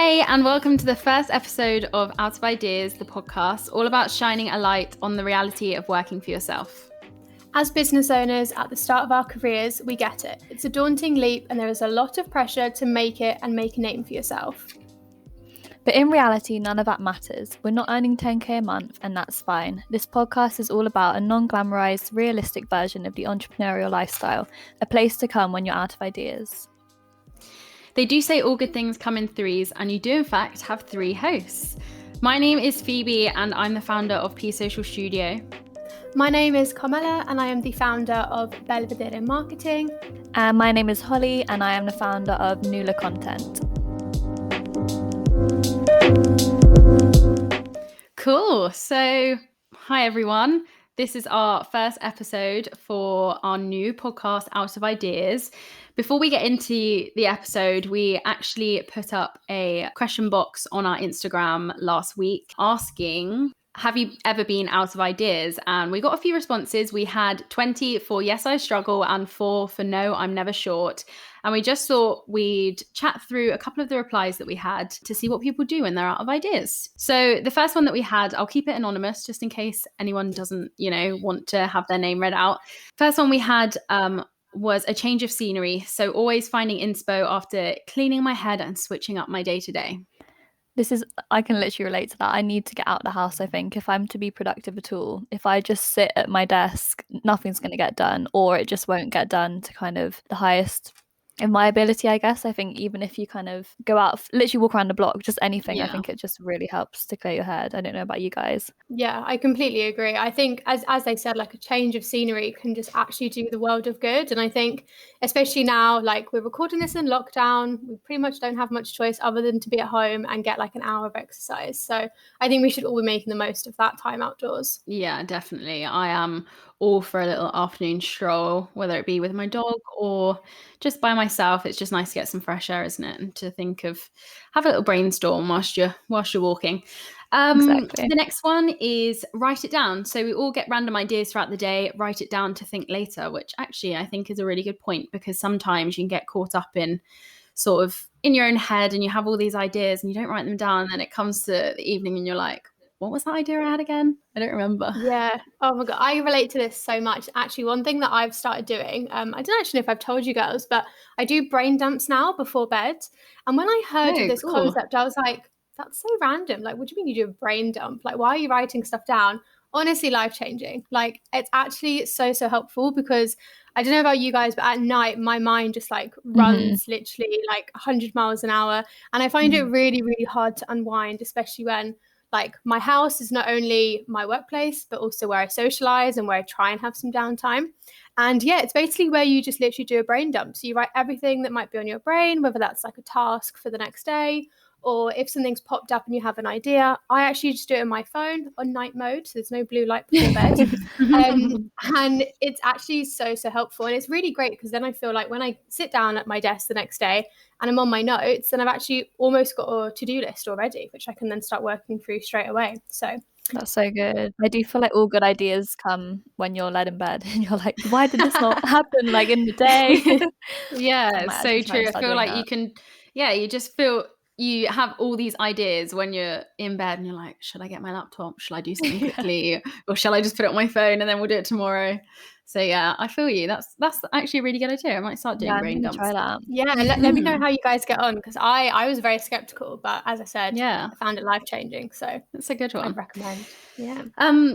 Hey, and welcome to the first episode of Out of Ideas, the podcast, all about shining a light on the reality of working for yourself. As business owners at the start of our careers, we get it. It's a daunting leap and there is a lot of pressure to make it and make a name for yourself. But in reality, none of that matters. We're not earning 10k a month, and that's fine. This podcast is all about a non-glamorized, realistic version of the entrepreneurial lifestyle, a place to come when you're out of ideas. They do say all good things come in threes, and you do in fact have three hosts. My name is Phoebe, and I'm the founder of P Social Studio. My name is Carmela, and I am the founder of Belvedere Marketing. And my name is Holly, and I am the founder of Nula Content. Cool. So, hi everyone. This is our first episode for our new podcast, Out of Ideas. Before we get into the episode, we actually put up a question box on our Instagram last week asking, have you ever been out of ideas? And we got a few responses. We had 20 for yes, I struggle, and 4 for no, I'm never short. And we just thought we'd chat through a couple of the replies that we had to see what people do when they're out of ideas. So the first one that we had, I'll keep it anonymous just in case anyone doesn't, want to have their name read out. First one we had was a change of scenery. So always finding inspo after cleaning my head and switching up my day to day. I can literally relate to that. I need to get out of the house, I think, if I'm to be productive at all. If I just sit at my desk, nothing's going to get done, or it just won't get done to kind of the highest in my ability, I guess. I think even if you kind of go out, literally walk around the block, just anything, I think it just really helps to clear your head. I don't know about you guys. Yeah, I completely agree. I think as they said, like a change of scenery can just actually do the world of good. And I think especially now, like we're recording this in lockdown, we pretty much don't have much choice other than to be at home and get like an hour of exercise. So I think we should all be making the most of that time outdoors. Yeah, definitely. I am all for a little afternoon stroll, whether it be with my dog or just by myself. It's just nice to get some fresh air, isn't it? And to have a little brainstorm whilst you're walking. Exactly. The next one is write it down. So we all get random ideas throughout the day, write it down to think later, which actually I think is a really good point, because sometimes you can get caught up in sort of in your own head and you have all these ideas and you don't write them down. And then it comes to the evening and you're like, what was that idea I had again? I don't remember. Yeah. Oh my God. I relate to this so much. Actually, one thing that I've started doing, I don't actually know if I've told you girls, but I do brain dumps now before bed. And when I heard of this concept, I was like, that's so random. Like, what do you mean you do a brain dump? Like, why are you writing stuff down? Honestly, life-changing. Like, it's actually so helpful, because I don't know about you guys, but at night, my mind just like runs literally like 100 miles an hour. And I find it really, really hard to unwind, especially when like my house is not only my workplace, but also where I socialize and where I try and have some downtime. And yeah, it's basically where you just literally do a brain dump. So you write everything that might be on your brain, whether that's like a task for the next day, or if something's popped up and you have an idea. I actually just do it on my phone on night mode, so there's no blue light before bed. And it's actually so helpful. And it's really great, because then I feel like when I sit down at my desk the next day and I'm on my notes, then I've actually almost got a to-do list already, which I can then start working through straight away. So that's so good. I do feel like all good ideas come when you're led in bed and you're like, why did this not happen like in the day? Yeah, it's so true. I feel like you can, you just feel you have all these ideas when you're in bed and you're like, should I get my laptop? Shall I do something quickly? Or shall I just put it on my phone and then we'll do it tomorrow? So yeah, I feel you. That's actually a really good idea. I might start doing brain dumps. Try that. Yeah, let me know how you guys get on, because I was very skeptical, but as I said, I found it life-changing. So that's a good one. I'd recommend. Yeah.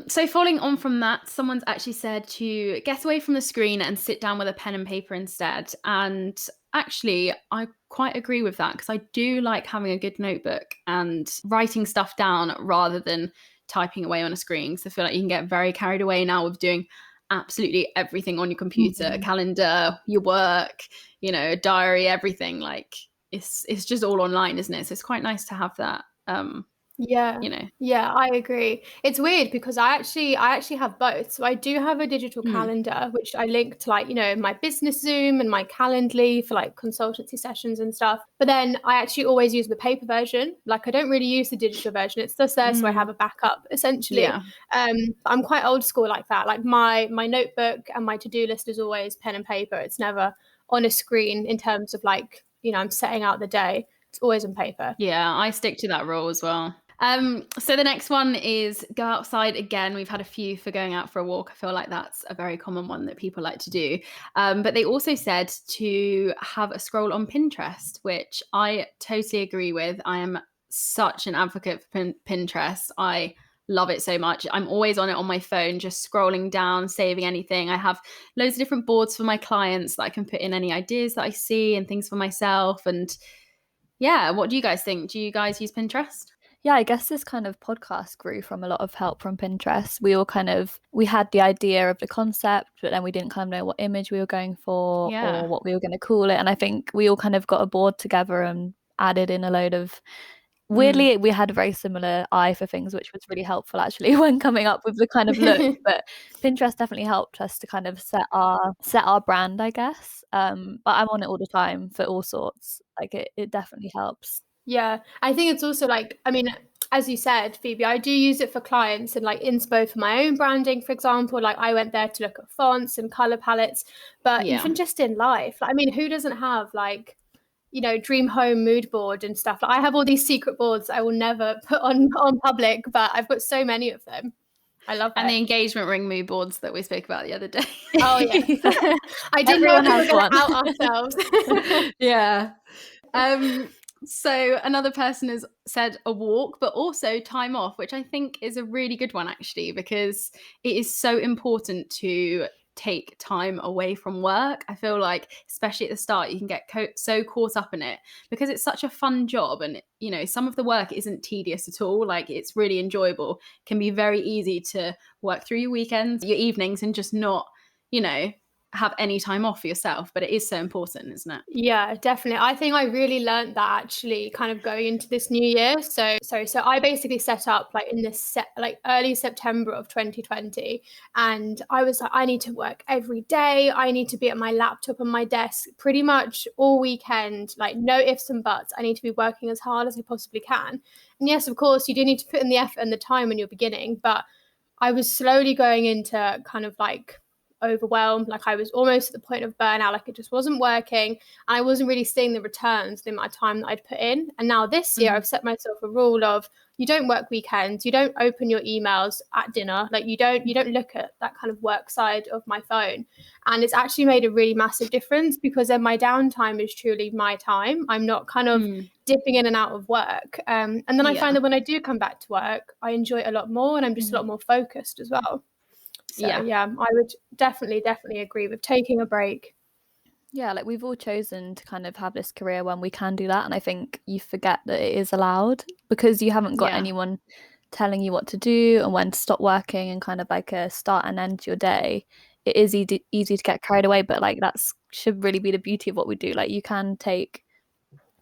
So following on from that, someone's actually said to get away from the screen and sit down with a pen and paper instead. And actually, I quite agree with that, because I do like having a good notebook and writing stuff down rather than typing away on a screen, because I feel like you can get very carried away now with doing absolutely everything on your computer, a calendar, your work, a diary, everything. Like it's just all online, isn't it? So it's quite nice to have that. Yeah, I agree. It's weird, because I actually have both. So I do have a digital calendar, which I link to like, my business Zoom and my Calendly for like consultancy sessions and stuff. But then I actually always use the paper version. Like I don't really use the digital version. It's just there so I have a backup, essentially. Yeah. I'm quite old school like that. Like my notebook and my to-do list is always pen and paper. It's never on a screen in terms of like, I'm setting out the day. It's always on paper. Yeah, I stick to that rule as well. So the next one is go outside again. We've had a few for going out for a walk. I feel like that's a very common one that people like to do. But they also said to have a scroll on Pinterest, which I totally agree with. I am such an advocate for Pinterest. I love it so much. I'm always on it on my phone, just scrolling down, saving anything. I have loads of different boards for my clients that I can put in any ideas that I see and things for myself. And yeah, what do you guys think? Do you guys use Pinterest? Yeah, I guess this kind of podcast grew from a lot of help from Pinterest. We had the idea of the concept, but then we didn't kind of know what image we were going for or what we were going to call it. And I think we all kind of got a board together and added in a load of, weirdly, we had a very similar eye for things, which was really helpful actually when coming up with the kind of look. But Pinterest definitely helped us to kind of set our brand, I guess. But I'm on it all the time for all sorts. Like it definitely helps. Yeah, I think it's also like, I mean, as you said, Phoebe, I do use it for clients and like inspo for my own branding, for example. Like I went there to look at fonts and color palettes, but even just in life, like, I mean, who doesn't have like, you know, dream home mood board and stuff? Like I have all these secret boards I will never put on public, but I've got so many of them. I love and the engagement ring mood boards that we spoke about the other day. Oh yeah, I didn't know we were going to out ourselves. Yeah. So another person has said a walk, but also time off, which I think is a really good one actually, because it is so important to take time away from work. I feel like, especially at the start, you can get so caught up in it because it's such a fun job, and you know, some of the work isn't tedious at all. Like it's really enjoyable. It can be very easy to work through your weekends, your evenings, and just not, you know, have any time off for yourself. But it is so important, isn't it? Yeah, definitely. I think I really learned that actually kind of going into this new year. So I basically set up like in this early September of 2020, and I was like, I need to work every day. I need to be at my laptop and my desk pretty much all weekend, like no ifs and buts. I need to be working as hard as I possibly can. And yes, of course, you do need to put in the effort and the time when you're beginning, but I was slowly going into kind of like overwhelmed. Like I was almost at the point of burnout. Like it just wasn't working, and I wasn't really seeing the returns the amount of time that I'd put in. And now this year I've set myself a rule of you don't work weekends, you don't open your emails at dinner, like you don't look at that kind of work side of my phone. And it's actually made a really massive difference, because then my downtime is truly my time. I'm not kind of dipping in and out of work, and then I find that when I do come back to work, I enjoy it a lot more, and I'm just a lot more focused as well. So yeah, I would definitely agree with taking a break. Yeah, like we've all chosen to kind of have this career when we can do that, and I think you forget that it is allowed because you haven't got anyone telling you what to do and when to stop working and kind of like a start and end to your day. It is easy to get carried away, but like that's should really be the beauty of what we do. Like you can take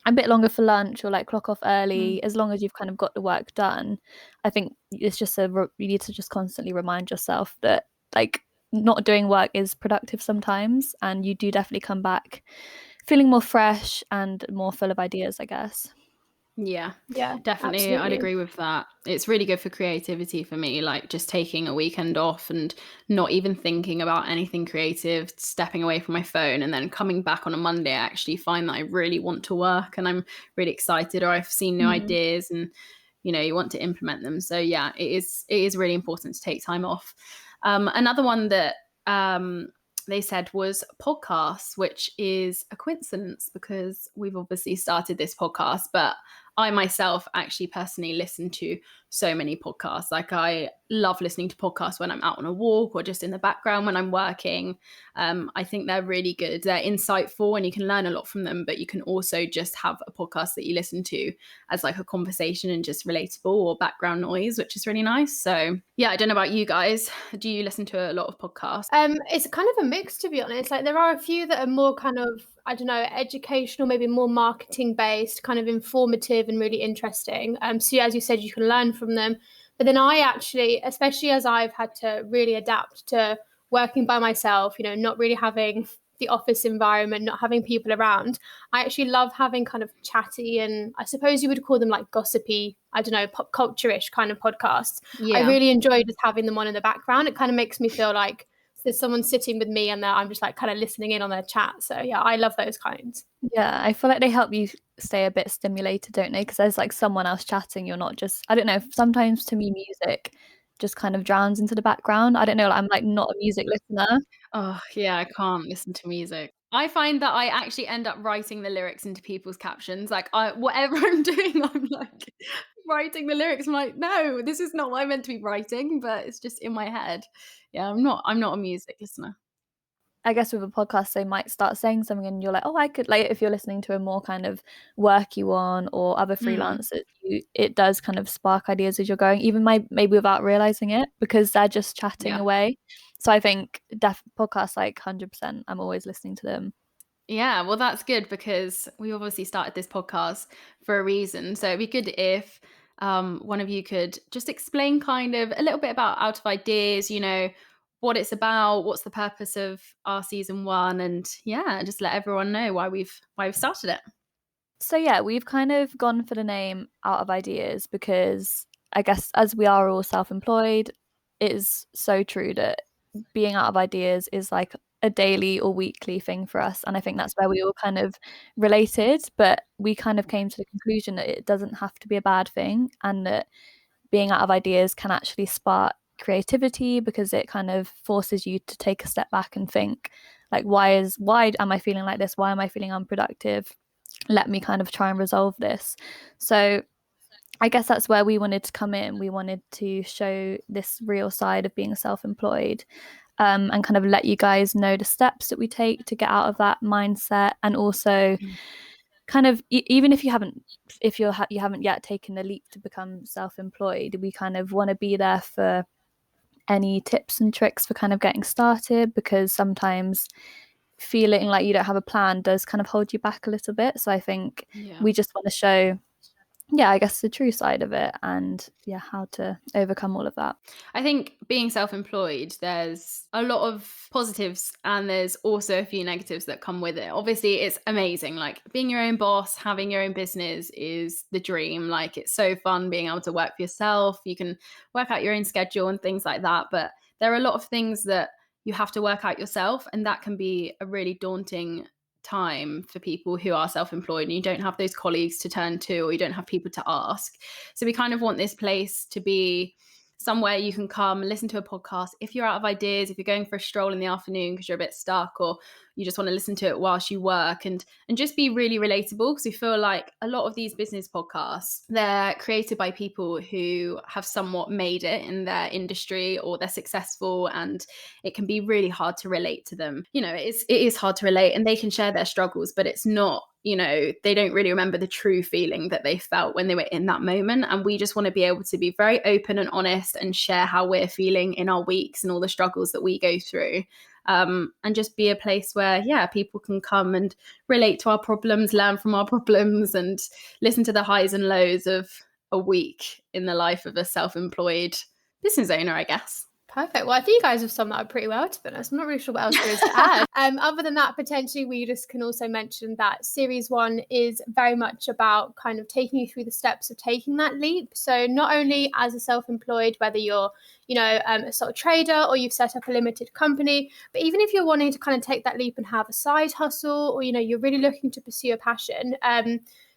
a bit longer for lunch or like clock off early as long as you've kind of got the work done. I think it's just you need to just constantly remind yourself that like not doing work is productive sometimes, and you do definitely come back feeling more fresh and more full of ideas, I guess. Yeah, definitely. Absolutely. I'd agree with that. It's really good for creativity for me, like just taking a weekend off and not even thinking about anything creative, stepping away from my phone, and then coming back on a Monday, I actually find that I really want to work and I'm really excited, or I've seen new ideas and, you know, you want to implement them. So yeah, it is really important to take time off. Another one that they said was podcasts, which is a coincidence because we've obviously started this podcast, but I myself actually personally listen to so many podcasts. Like I love listening to podcasts when I'm out on a walk or just in the background when I'm working. I think they're really good. They're insightful and you can learn a lot from them, but you can also just have a podcast that you listen to as like a conversation and just relatable or background noise, which is really nice. So yeah, I don't know about you guys. Do you listen to a lot of podcasts? It's kind of a mix, to be honest. Like there are a few that are more kind of, I don't know, educational, maybe more marketing based, kind of informative and really interesting. So as you said, you can learn from them. But then I actually, especially as I've had to really adapt to working by myself, you know, not really having the office environment, not having people around, I actually love having kind of chatty and I suppose you would call them like gossipy, I don't know, pop culture-ish kind of podcasts. I really enjoy just having them on in the background. It kind of makes me feel like there's someone sitting with me and I'm just like kind of listening in on their chat. So yeah, I love those kinds. Yeah, I feel like they help you stay a bit stimulated, don't they? Because there's like someone else chatting. You're not just, I don't know, sometimes to me music just kind of drowns into the background. I don't know, I'm like not a music listener. Oh yeah, I can't listen to music. I find that I actually end up writing the lyrics into people's captions. Like whatever I'm doing, I'm like writing the lyrics. I'm like, no, this is not what I meant to be writing, but it's just in my head. Yeah, I'm not a music listener. I guess with a podcast, they might start saying something and you're like, oh, I could, like, if you're listening to a more kind of worky one or other freelancers, it does kind of spark ideas as you're going, even maybe without realizing it, because they're just chatting away. So I think podcasts, like 100%, I'm always listening to them. Yeah, well, that's good because we obviously started this podcast for a reason. So it'd be good if one of you could just explain kind of a little bit about Out of Ideas, you know, what it's about, what's the purpose of our season 1, and yeah, just let everyone know why we've started it. So yeah, we've kind of gone for the name Out of Ideas because I guess as we are all self-employed, it is so true that being out of ideas is like a daily or weekly thing for us. And I think that's where we all kind of related, but we kind of came to the conclusion that it doesn't have to be a bad thing and that being out of ideas can actually spark creativity because it kind of forces you to take a step back and think like, why am I feeling like this? Why am I feeling unproductive? Let me kind of try and resolve this. So I guess that's where we wanted to come in. We wanted to show this real side of being self-employed, and kind of let you guys know the steps that we take to get out of that mindset, and also kind of even if you haven't yet taken the leap to become self-employed, we kind of want to be there for any tips and tricks for kind of getting started, because sometimes feeling like you don't have a plan does kind of hold you back a little bit. So I think we just want to show I guess the true side of it and how to overcome all of that. I think being self-employed, there's a lot of positives and there's also a few negatives that come with it. Obviously, it's amazing. Like being your own boss, having your own business is the dream. Like it's so fun being able to work for yourself. You can work out your own schedule and things like that. But there are a lot of things that you have to work out yourself, and that can be a really daunting time for people who are self-employed and you don't have those colleagues to turn to or you don't have people to ask. So we kind of want this place to be somewhere you can come listen to a podcast if you're out of ideas, if you're going for a stroll in the afternoon because you're a bit stuck, or you just want to listen to it whilst you work, and just be really relatable, because we feel like a lot of these business podcasts, they're created by people who have somewhat made it in their industry or they're successful, and it can be really hard to relate to them. You know, it is hard to relate, and they can share their struggles, but it's not, you know, they don't really remember the true feeling that they felt when they were in that moment. And we just want to be able to be very open and honest and share how we're feeling in our weeks and all the struggles that we go through. And just be a place where, people can come and relate to our problems, learn from our problems, and listen to the highs and lows of a week in the life of a self-employed business owner, I guess. Perfect. Well, I think you guys have summed that up pretty well, to be honest. I'm not really sure what else there is to add. Other than that, potentially we just can also mention that series 1 is very much about kind of taking you through the steps of taking that leap. So not only as a self-employed, whether you're, a sort of trader or you've set up a limited company, but even if you're wanting to kind of take that leap and have a side hustle, or, you're really looking to pursue a passion,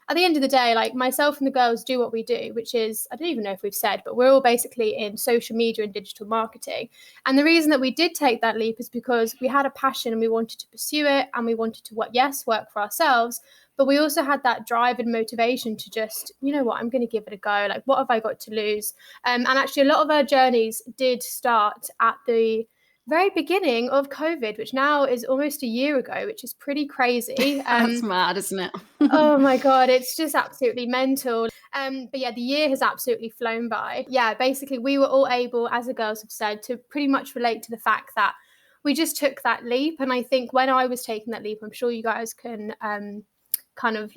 at the end of the day, like myself and the girls do what we do, which is, I don't even know if we've said, but we're all basically in social media and digital marketing. And the reason that we did take that leap is because we had a passion and we wanted to pursue it, and we wanted to work for ourselves. But we also had that drive and motivation to just, you know what, I'm going to give it a go. Like, what have I got to lose? And actually, a lot of our journeys did start at the very beginning of COVID, which now is almost a year ago, which is pretty crazy. That's mad, isn't it? Oh my God, it's just absolutely mental. But yeah, the year has absolutely flown by. Yeah, basically we were all able, as the girls have said, to pretty much relate to the fact that we just took that leap. And I think when I was taking that leap, I'm sure you guys can kind of,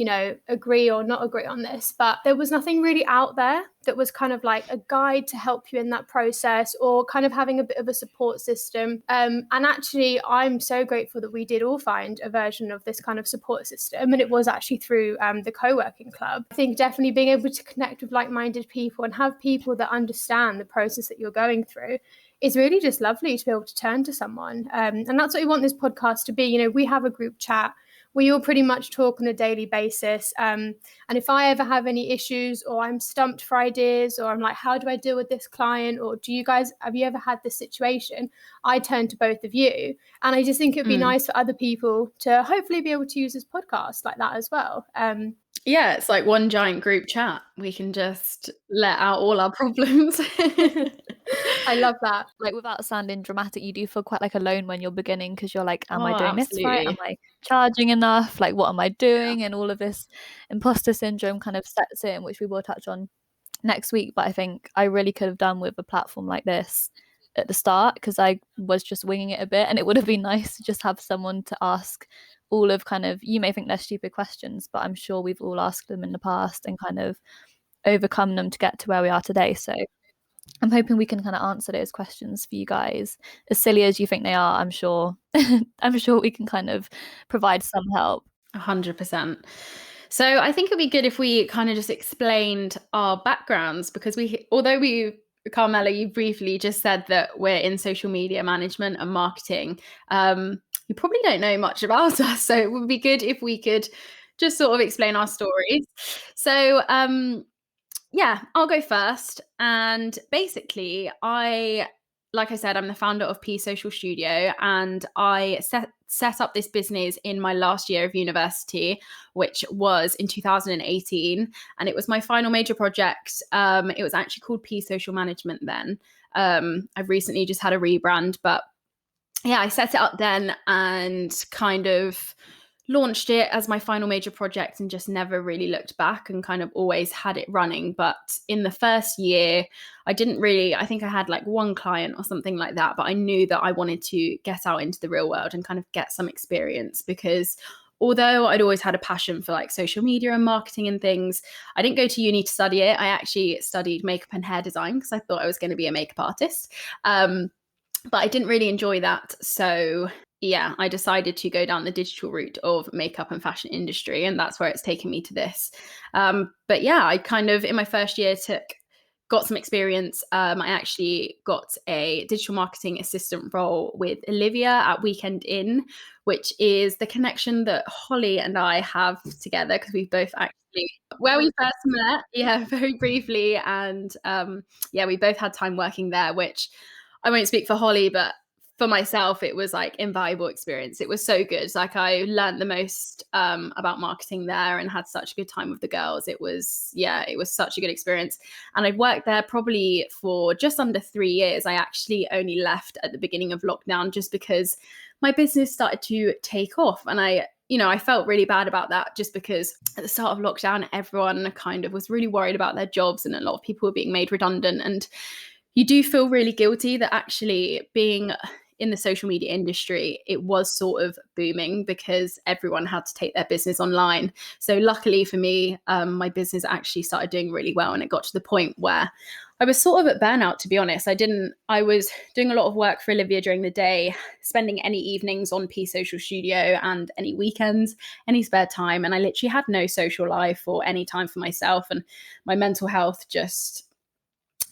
agree or not agree on this, but there was nothing really out there that was kind of like a guide to help you in that process, or kind of having a bit of a support system. And actually, I'm so grateful that we did all find a version of this kind of support system. And it was actually through the co-working club. I think definitely being able to connect with like-minded people and have people that understand the process that you're going through it's really just lovely to be able to turn to someone. And that's what we want this podcast to be. You know, we have a group chat. We all pretty much talk on a daily basis. And if I ever have any issues or I'm stumped for ideas or I'm like, how do I deal with this client? Or have you ever had this situation? I turn to both of you. And I just think it'd be nice for other people to hopefully be able to use this podcast like that as well. Yeah, it's like one giant group chat. We can just let out all our problems. I love that. Like, without sounding dramatic, you do feel quite like alone when you're beginning, because you're like, am I doing this right? Am I charging enough? Like, what am I doing? And all of this imposter syndrome kind of sets in, which we will touch on next week. But I think I really could have done with a platform like this at the start, because I was just winging it a bit, and it would have been nice to just have someone to ask all of kind of, you may think they're stupid questions, but I'm sure we've all asked them in the past and kind of overcome them to get to where we are today. So I'm hoping we can kind of answer those questions for you guys. As silly as you think they are, I'm sure we can kind of provide some help. 100%. So I think it'd be good if we kind of just explained our backgrounds, because Carmela, you briefly just said that we're in social media management and marketing. You probably don't know much about us, so it would be good if we could just sort of explain our stories. So yeah, I'll go first. And basically, like I said, I'm the founder of P Social Studio, and I set up this business in my last year of university, which was in 2018. And it was my final major project. It was actually called P Social Management then. I've recently just had a rebrand, but yeah, I set it up then and kind of launched it as my final major project and just never really looked back and kind of always had it running. But in the first year, I think I had like one client or something like that, but I knew that I wanted to get out into the real world and kind of get some experience, because although I'd always had a passion for like social media and marketing and things, I didn't go to uni to study it. I actually studied makeup and hair design because I thought I was going to be a makeup artist. But I didn't really enjoy that. So yeah, I decided to go down the digital route of makeup and fashion industry, and that's where it's taken me to this. But yeah, I kind of, in my first year, got some experience. I actually got a digital marketing assistant role with Olivia at Weekend Inn, which is the connection that Holly and I have together, because we've both actually, where we first met, yeah, very briefly. And yeah, we both had time working there, which I won't speak for Holly, but for myself, it was like invaluable experience. It was so good. Like, I learned the most about marketing there and had such a good time with the girls. It was such a good experience. And I'd worked there probably for just under 3 years. I actually only left at the beginning of lockdown just because my business started to take off. And I felt really bad about that, just because at the start of lockdown, everyone kind of was really worried about their jobs and a lot of people were being made redundant. And you do feel really guilty that actually being in the social media industry, it was sort of booming because everyone had to take their business online. So luckily for me, my business actually started doing really well, and it got to the point where I was sort of at burnout, to be honest. I was doing a lot of work for Olivia during the day, spending any evenings on P Social Studio and any weekends, any spare time. And I literally had no social life or any time for myself. And my mental health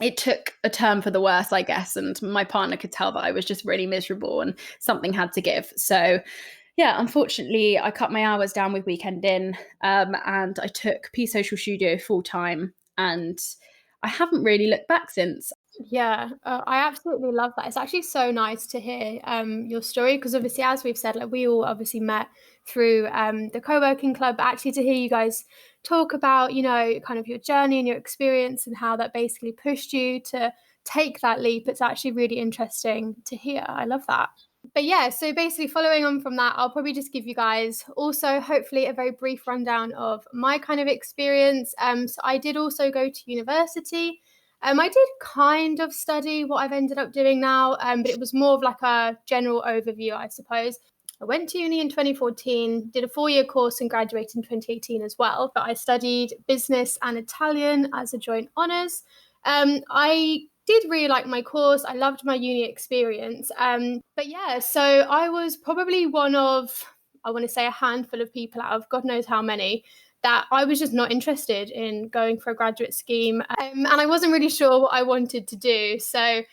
it took a turn for the worse, I guess. And my partner could tell that I was just really miserable and something had to give. So yeah, unfortunately, I cut my hours down with Weekend Inn, and I took P Social Studio full time, and I haven't really looked back since. Yeah, I absolutely love that. It's actually so nice to hear your story, because obviously, as we've said, like, we all obviously met through the co-working club, but actually to hear you guys talk about, kind of your journey and your experience and how that basically pushed you to take that leap, it's actually really interesting to hear. I love that. But yeah, so basically following on from that, I'll probably just give you guys also hopefully a very brief rundown of my kind of experience. So I did also go to university. I did kind of study what I've ended up doing now, but it was more of like a general overview, I suppose. I went to uni in 2014, did a 4-year course and graduated in 2018 as well. But I studied business and Italian as a joint honours. I did really like my course. I loved my uni experience. But yeah, so I was probably one of, I want to say, a handful of people out of God knows how many that I was just not interested in going for a graduate scheme. And I wasn't really sure what I wanted to do. So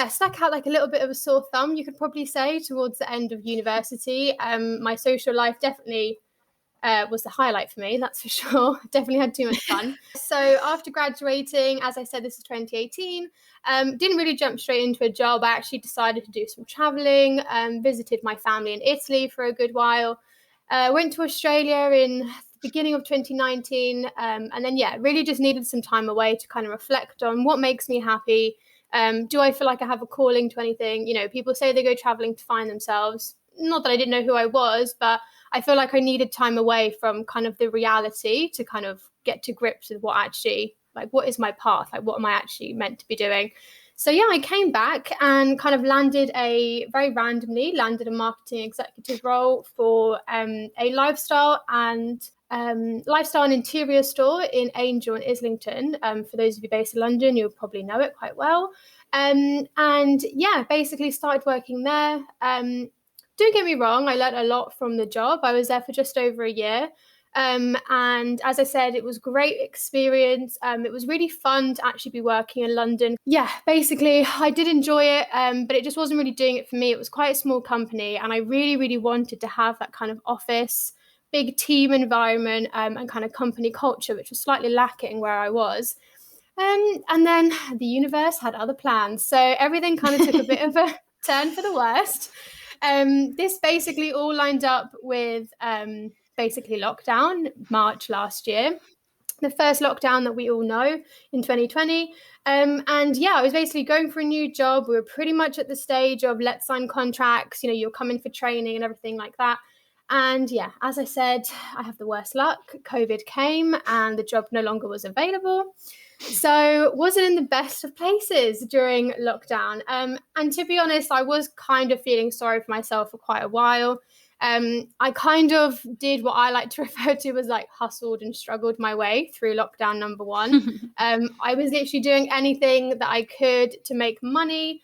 stuck out like a little bit of a sore thumb, you could probably say, towards the end of university. My social life definitely was the highlight for me, that's for sure. Definitely had too much fun. So after graduating, as I said, this is 2018, didn't really jump straight into a job. I actually decided to do some traveling, visited my family in Italy for a good while, went to Australia in the beginning of 2019, and then, really just needed some time away to kind of reflect on what makes me happy. Do I feel like I have a calling to anything? People say they go traveling to find themselves. Not that I didn't know who I was, but I feel like I needed time away from kind of the reality to kind of get to grips with what is my path? Like, what am I actually meant to be doing? So I came back and kind of landed a marketing executive role for a lifestyle and interior store in Angel and Islington. For those of you based in London, you'll probably know it quite well. Basically started working there. Don't get me wrong, I learned a lot from the job. I was there for just over a year. And as I said, it was a great experience. It was really fun to actually be working in London. Yeah, basically, I did enjoy it, but it just wasn't really doing it for me. It was quite a small company, and I really, really wanted to have that kind of office, big team environment, and kind of company culture, which was slightly lacking where I was. And then the universe had other plans. So everything kind of took a bit of a turn for the worst. This basically all lined up with basically lockdown, March last year, the first lockdown that we all know in 2020. I was basically going for a new job. We were pretty much at the stage of let's sign contracts, you'll come in for training and everything like that. And as I said, I have the worst luck. COVID came and the job no longer was available. So wasn't in the best of places during lockdown. And to be honest, I was kind of feeling sorry for myself for quite a while. I kind of did what I like to refer to as like hustled and struggled my way through lockdown number one. I was literally doing anything that I could to make money,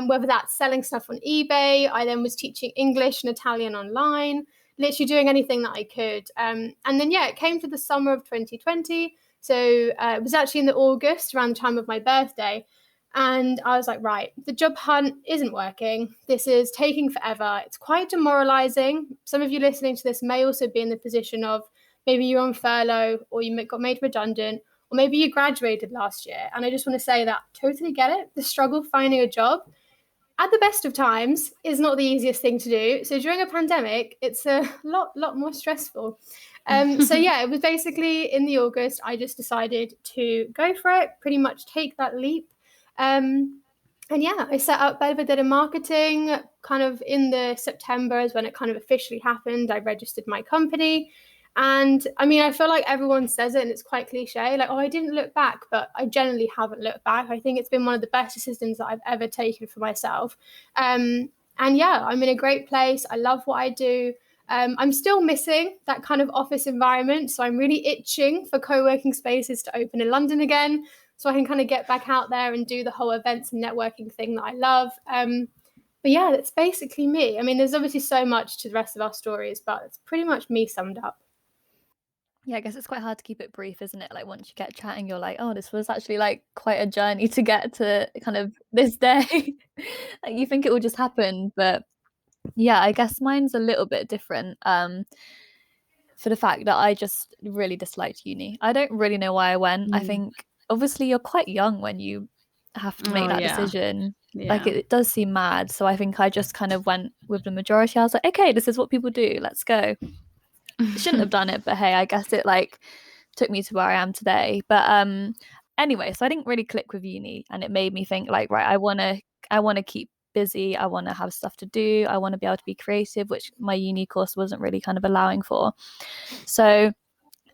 whether that's selling stuff on eBay. I then was teaching English and Italian online, literally doing anything that I could. And then, it came to the summer of 2020. So it was actually in the August, around the time of my birthday. And I was like, right, the job hunt isn't working. This is taking forever. It's quite demoralizing. Some of you listening to this may also be in the position of maybe you're on furlough or you got made redundant, or maybe you graduated last year. And I just want to say that totally get it. The struggle finding a job at the best of times is not the easiest thing to do. So during a pandemic, it's a lot more stressful. It was basically in the August, I just decided to go for it, pretty much take that leap. I set up Belvedere Marketing kind of in the September is when it kind of officially happened. I registered my company. And I mean, I feel like everyone says it and it's quite cliche, like, oh, I didn't look back, but I generally haven't looked back. I think it's been one of the best decisions that I've ever taken for myself. I'm in a great place. I love what I do. I'm still missing that kind of office environment. So I'm really itching for co-working spaces to open in London again, so I can kind of get back out there and do the whole events and networking thing that I love. That's basically me. I mean, there's obviously so much to the rest of our stories, but it's pretty much me summed up. Yeah, I guess it's quite hard to keep it brief, isn't it? Like once you get chatting, you're like, oh, this was actually like quite a journey to get to kind of this day. Like you think it will just happen, but I guess mine's a little bit different. For the fact that I just really disliked uni. I don't really know why I went. I think obviously you're quite young when you have to make that decision. Like it does seem mad. So I think I just kind of went with the majority. I was like, okay, this is what people do. Let's go. Shouldn't have done it, but hey, I guess it like took me to where I am today. But anyway, so I didn't really click with uni, and it made me think like, right, I want to keep busy. I want to have stuff to do. I want to be able to be creative, which my uni course wasn't really kind of allowing for. So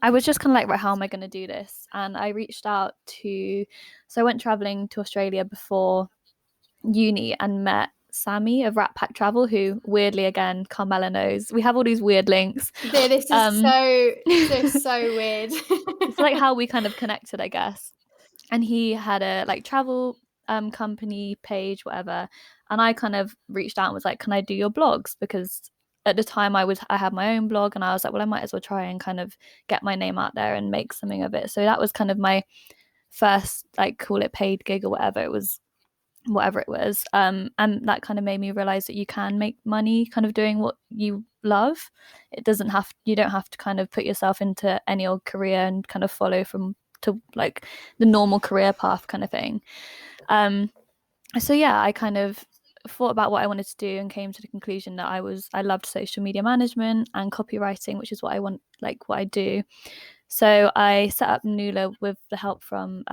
I was just kind of like, right, how am I going to do this? And I reached out so I went traveling to Australia before uni and met Sammy of Rat Pack Travel, who weirdly, again, Carmela knows. We have all these weird links. Yeah, this is so weird. It's like how we kind of connected, I guess. And he had a like travel company page, whatever. And I kind of reached out and was like, can I do your blogs? Because at the time I had my own blog, and I was like, well, I might as well try and kind of get my name out there and make something of it. So that was kind of my first, like, call it paid gig or whatever. It was whatever it was. And that kind of made me realize that you can make money kind of doing what you love. You don't have to kind of put yourself into any old career and kind of follow from to like the normal career path kind of thing. So yeah, I kind of thought about what I wanted to do and came to the conclusion that I loved social media management and copywriting, which is what I do. So I set up Nula with the help from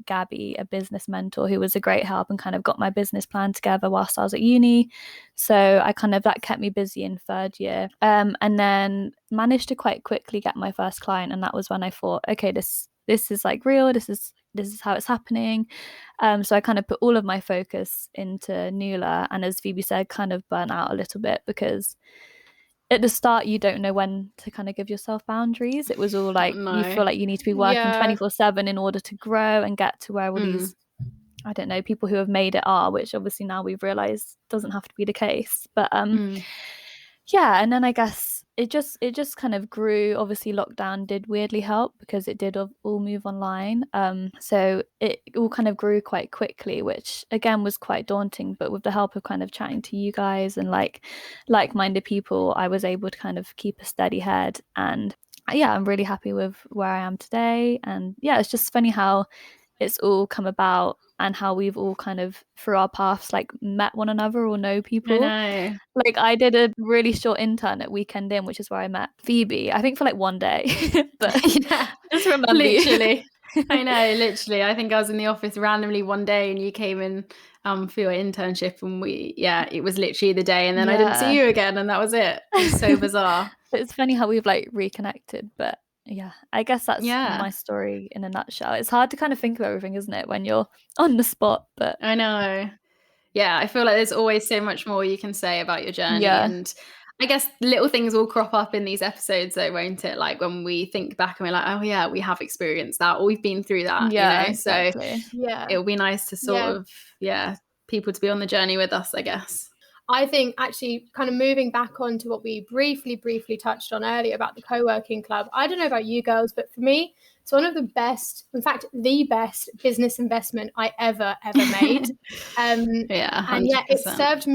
Gabby, a business mentor who was a great help, and kind of got my business plan together whilst I was at uni. So that kept me busy in third year, and then managed to quite quickly get my first client. And that was when I thought, okay, this is like real. This is how it's happening. So I kind of put all of my focus into Nula, and as Phoebe said, kind of burnt out a little bit because at the start you don't know when to kind of give yourself boundaries. It was all like you feel like you need to be working 24/7 in order to grow and get to where all these, I don't know, people who have made it are, which obviously now we've realized doesn't have to be the case. But yeah, and then I guess it just kind of grew. Obviously lockdown did weirdly help because it did all move online, so it all kind of grew quite quickly, which again was quite daunting, but with the help of kind of chatting to you guys and like-minded people, I was able to kind of keep a steady head. And yeah, I'm really happy with where I am today. And yeah, it's just funny how it's all come about and how we've all kind of through our paths like met one another or know people. I know. Like I did a really short intern at Weekend In, which is where I met Phoebe, I think for like one day. But yeah, just remember literally. I know, literally. I think I was in the office randomly one day and you came in for your internship, and it was literally the day, and then I didn't see you again, and that was it. It was so bizarre. It's funny how we've like reconnected, but yeah, I guess that's my story in a nutshell. It's hard to kind of think of everything, isn't it, when you're on the spot? But I know. Yeah, I feel like there's always so much more you can say about your journey. And I guess little things will crop up in these episodes though, won't it? Like when we think back and we're like, oh yeah, we have experienced that, or we've been through that, exactly. So it'll be nice to sort of, people to be on the journey with us, I guess. I think actually kind of moving back on to what we briefly touched on earlier about the co-working club. I don't know about you girls, but for me, it's one of the best, in fact, the best business investment I ever made. And yeah, it served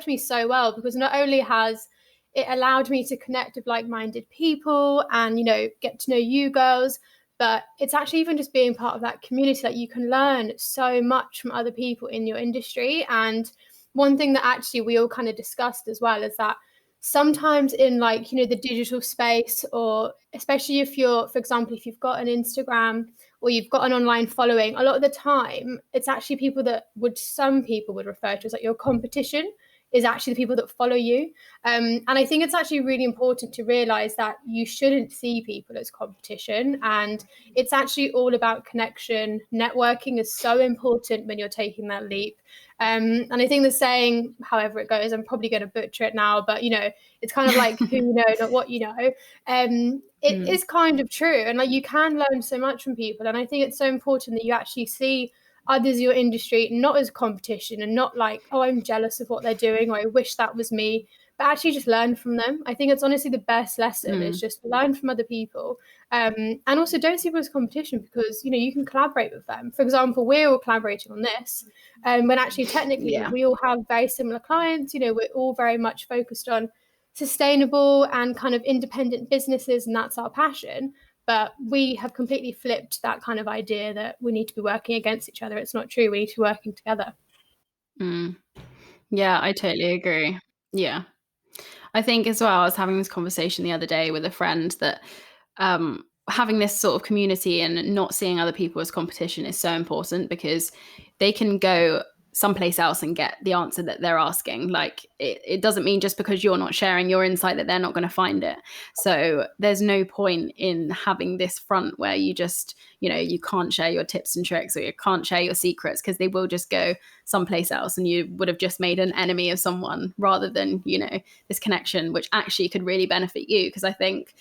me so well, because not only has it allowed me to connect with like-minded people and, you know, get to know you girls, but it's actually even just being part of that community that you can learn so much from other people in your industry. And one thing that actually we all kind of discussed as well is that sometimes in like, you know, the digital space, or especially if you're, for example, if you've got an Instagram or you've got an online following, a lot of the time it's actually people that some people would refer to as like your competition is actually the people that follow you. And I think it's actually really important to realize that you shouldn't see people as competition, and it's actually all about connection. Networking is so important when you're taking that leap. And I think the saying, however it goes, I'm probably going to butcher it now, but you know, it's kind of like who you know, not what you know. It is kind of true, and like you can learn so much from people. And I think it's so important that you actually see others in your industry not as competition, and not like, oh, I'm jealous of what they're doing, or I wish that was me, but actually just learn from them. I think it's honestly the best lesson is just learn from other people. And also don't see people as competition, because, you know, you can collaborate with them. For example, we're all collaborating on this, when actually technically we all have very similar clients. You know, we're all very much focused on sustainable and kind of independent businesses, and that's our passion. But we have completely flipped that kind of idea that we need to be working against each other. It's not true. We need to be working together. Yeah, I totally agree. Yeah. I think as well, I was having this conversation the other day with a friend that having this sort of community and not seeing other people as competition is so important, because they can go someplace else and get the answer that they're asking. Like it doesn't mean just because you're not sharing your insight that they're not going to find it. So there's no point in having this front where you just, you know, you can't share your tips and tricks, or you can't share your secrets, because they will just go someplace else and you would have just made an enemy of someone, rather than, you know, this connection, which actually could really benefit you. Because I think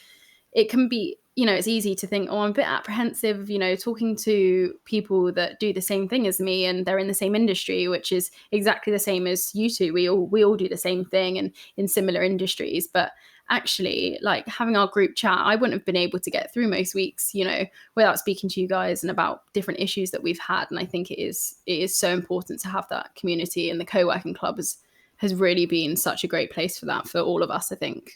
it can be, you know, it's easy to think, oh, I'm a bit apprehensive, you know, talking to people that do the same thing as me and they're in the same industry, which is exactly the same as you two. We all do the same thing and in similar industries. But actually, like having our group chat, I wouldn't have been able to get through most weeks, you know, without speaking to you guys and about different issues that we've had. And I think it is so important to have that community, and the co-working club has really been such a great place for that for all of us, I think.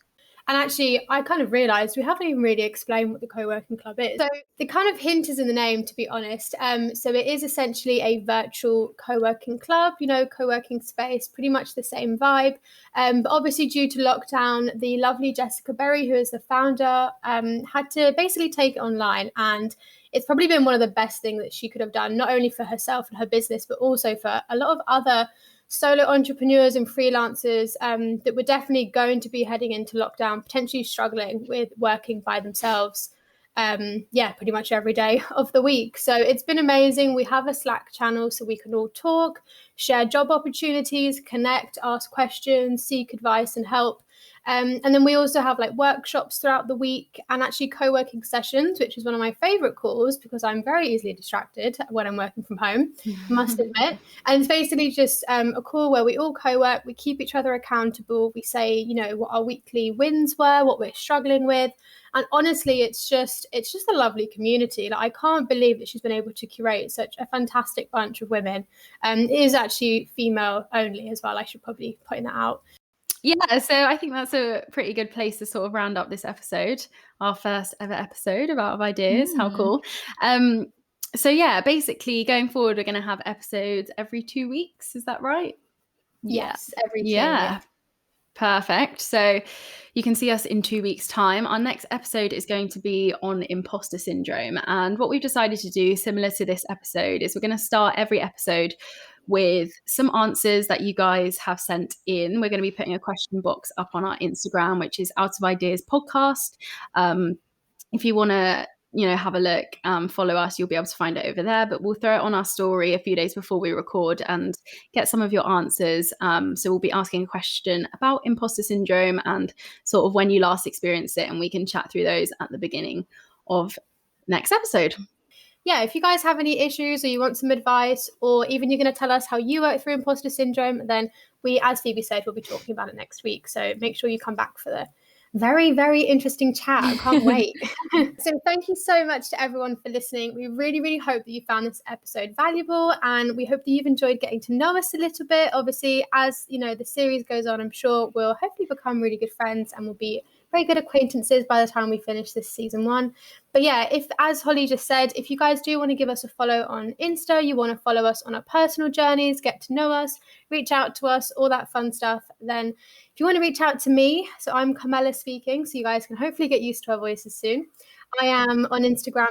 And actually, I kind of realised we haven't even really explained what the co-working club is. So the kind of hint is in the name, to be honest. So it is essentially a virtual co-working club, you know, co-working space, pretty much the same vibe. But obviously, due to lockdown, the lovely Jessica Berry, who is the founder, had to basically take it online. And it's probably been one of the best things that she could have done, not only for herself and her business, but also for a lot of other solo entrepreneurs and freelancers that were definitely going to be heading into lockdown, potentially struggling with working by themselves, pretty much every day of the week. So it's been amazing. We have a Slack channel so we can all talk, share job opportunities, connect, ask questions, seek advice and help. And then we also have like workshops throughout the week, and actually co-working sessions, which is one of my favorite calls because I'm very easily distracted when I'm working from home, must admit. And it's basically just a call where we all co-work, we keep each other accountable, we say, you know, what our weekly wins were, what we're struggling with. And honestly, it's just a lovely community. Like, I can't believe that she's been able to curate such a fantastic bunch of women. It is actually female only as well. I should probably point that out. Yeah, so I think that's a pretty good place to sort of round up this episode, our first ever episode of Out of Ideas. How cool. So yeah, basically going forward, we're going to have episodes every 2 weeks. Is that right? Yes, every 2. Yeah. Perfect. So you can see us in 2 weeks' time. Our next episode is going to be on imposter syndrome. And what we've decided to do, similar to this episode, is we're going to start every episode with some answers that you guys have sent in. We're going to be putting a question box up on our Instagram, which is Out of Ideas Podcast. If you want to, you know, have a look, follow us, you'll be able to find it over there. But we'll throw it on our story a few days before we record and get some of your answers. So we'll be asking a question about imposter syndrome and sort of when you last experienced it, and we can chat through those at the beginning of next episode. Yeah, if you guys have any issues or you want some advice, or even you're going to tell us how you work through imposter syndrome, then we, as Phoebe said, we'll be talking about it next week. So make sure you come back for the very, very interesting chat. I can't wait. So thank you so much to everyone for listening. We really, really hope that you found this episode valuable, and we hope that you've enjoyed getting to know us a little bit. Obviously, as you know, the series goes on, I'm sure we'll hopefully become really good friends and we'll be very good acquaintances by the time we finish this season 1. But yeah, if, as Holly just said, if you guys do want to give us a follow on Insta, you want to follow us on our personal journeys, get to know us, reach out to us, all that fun stuff, then if you want to reach out to me, so I'm Carmela speaking, so you guys can hopefully get used to our voices soon. I am on Instagram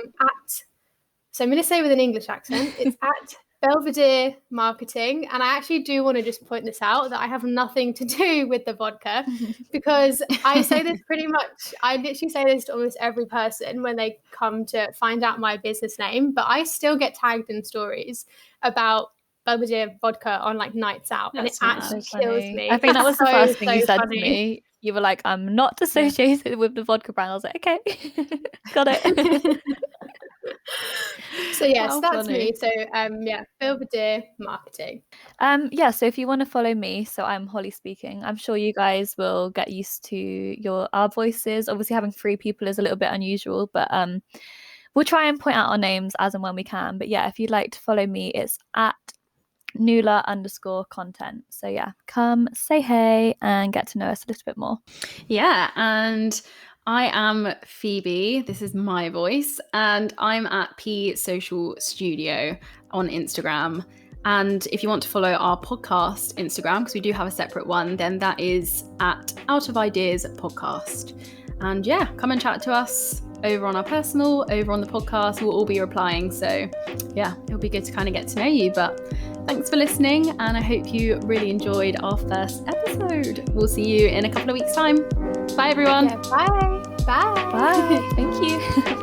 so I'm going to say with an English accent, it's at Belvedere Marketing. And I actually do want to just point this out, that I have nothing to do with the vodka, because I say this pretty much, I literally say this to almost every person when they come to find out my business name, but I still get tagged in stories about Belvedere vodka on like nights out. That's and it actually kills me. I think that was the first thing you said funny. to me. You were like, I'm not associated with the vodka brand. I was like, okay, got it. So yes, that's funny. Me. So Belvedere Marketing. So if you want to follow me, so I'm Holly speaking. I'm sure you guys will get used to our voices. Obviously having 3 people is a little bit unusual, but we'll try and point out our names as and when we can. But yeah, if you'd like to follow me, it's at Nula_content. So yeah, come say hey and get to know us a little bit more. Yeah, and I am Phoebe. This is my voice, and I'm at P Social Studio on Instagram. And if you want to follow our podcast Instagram, because we do have a separate one, then that is at Out of Ideas Podcast. And yeah, come and chat to us over on our personal, over on the podcast. We'll all be replying. So yeah, it'll be good to kind of get to know you. But thanks for listening, and I hope you really enjoyed our first episode. We'll see you in a couple of weeks' time. Bye, everyone. Yeah, bye. Bye. Thank you.